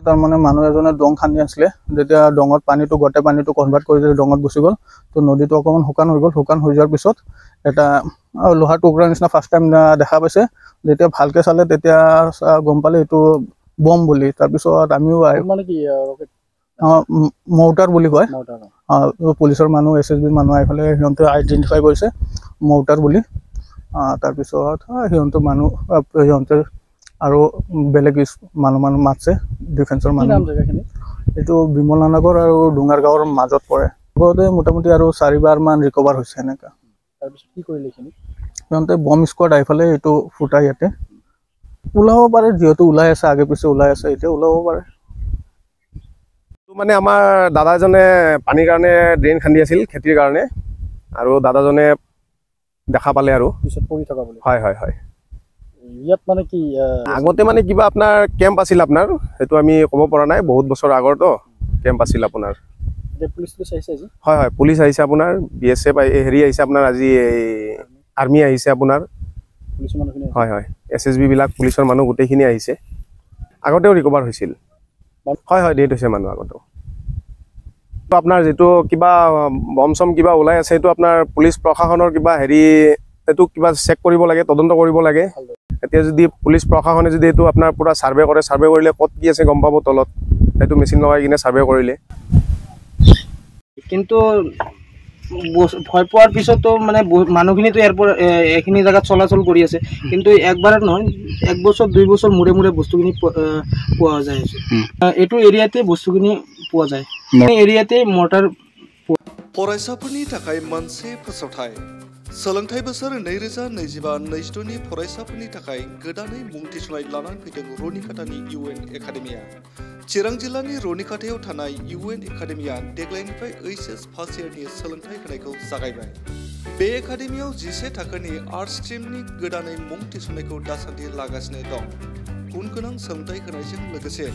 তাৰ মানে মানুহ এজনে ডং খান্দি আছিলে যেতিয়া ডঙত পানীটো গোটেই পানীটো কনভাৰ্ট কৰি ডঙত গুচি গ'ল তো নদীটো অকণমান শুকান হৈ গ'ল শুকান হৈ যোৱাৰ পিছত এটা লোহাৰ টুকুৰা নিচিনা ফাৰ্ষ্ট টাইম দেখা পাইছে যেতিয়া ভালকৈ চালে তেতিয়া গম পালে এইটো বম বুলি তাৰপিছত আমিও মানে কি ৰকেট মৌটাৰ বুলি কয় পুলিচৰ মানুহ SSB মানুহ আহি পেলাই সিহঁতে আইডেণ্টিফাই কৰিছে মৌটাৰ বুলি তাৰপিছত সিহঁতে আৰু বেলেগ মানুহ মাতছে ডিফেন্সৰ মানুহ এইটো বিমলা নগৰ আৰু ডুঙাৰ গাঁৱৰ মাজত পৰে মোটামুটি আৰু 4বাৰমান ৰিকভাৰ হৈছে এনেকুৱা তাৰপিছত কি কৰিলে এইখিনি সিহঁতে বম স্কোৱাড আহি পেলাই এইটো ফুটাই ইয়াতে ওলাব পাৰে যিহেতু ওলাই আছে আগে পিছে ওলাই আছে এতিয়া ওলাব পাৰে মানে আমাৰ দাদাজনে পানীৰ কাৰণে ড্ৰেইন খান্দি আছিল খেতিৰ কাৰণে আৰু দাদাজনে দেখা পালে আৰু পিছত পৰি থকা বুলি হয় হয় হয় ইয়াত মানে কি আগতে মানে কিবা আপোনাৰ কেম্প আছিল আপোনাৰ সেইটো আমি ক'ব পৰা নাই বহুত বছৰ আগৰতো কেম্প আছিল আপোনাৰ পুলিচ আহিছে আজি হয় হয় পুলিচ আহিছে আপোনাৰ BSF হেৰি আহিছে আপোনাৰ আজি আৰ্মি আহিছে আপোনাৰ পুলিচৰ মানুহখিনি হয় হয় SSB বিলাক পুলিচৰ মানুহ গোটেইখিনি আহিছে আগতেও ৰিকভাৰ হৈছিল হয় হয় ডেট হৈছে মানুহ আগতেও আপোনাৰ যেটো কিবা বম সম কিবা ওলাই আছে এটো আপোনাৰ পুলিচ প্ৰশাসনৰ কিবা হেৰি এটো কিবা চেক কৰিব লাগে তদন্ত কৰিব লাগে এতিয়া যদি পুলিচ প্ৰশাসনে যদি এটো আপোনাৰ পুৰা সাৰ্ভে কৰে সাৰ্ভে কৰিলে কত কি আছে গম পাব তলত এটো মেচিন লগাই কিনে সাৰ্ভে কৰিলে কিন্তু ভয় পোৱাৰ পিছতো মানে মানুহখিনিতো এয়াৰপোৰ্ট এখিনি জায়গা চলাচল কৰি আছে কিন্তু একবাৰত নহয় এক বছৰ দুই বছৰ মুৰে মুৰে বস্তুখিনি পোৱা যায় এটো এৰিয়াতে বস্তুখিনি পোৱা যায় এৰিয়াতে মৰ্টাৰ फरायसाफोरनि थाखाय मोनसे फोसावथाय सोलोंथाइ बोसोर 2025-26 नि फरायसाफोरनि थाखाय गोदानै मुं थिसननाय लानानै फैदों रनिकाटानि UN एकाडेमिया चिरां जिल्लानि रनिकाटायाव थानाय UN एकाडेमिया देग्लायनिफ्राय HS फार्स्ट इयारनि सोलोंथाइ होनायखौ जागायबाय बे एकाडेमियाव 11 थाखोनि आर्ट्स स्ट्रीमनि गोदानै मुं थिसननायखौ दासान्दि लागासिनो दं गुन गोनां सोलोंथाइ होनायजों लोगोसे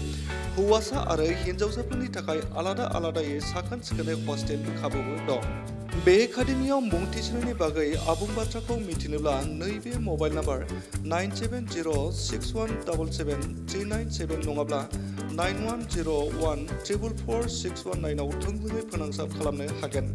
हौवासा आरो हिन्जावसाफोरनि थाखाय आलादा आलादायै साखोन सिखोनै हस्टेलनि खाबुबो दं बे एकाडेमियाव मुं थिसननायनि बागै आबुं बाथ्राखौ मिथिनोब्ला नैबे मबाइल नाम्बार 9706177397 नङाब्ला 9101444619 आव थोंजोङै फोनांजाब खालामनो हागोन।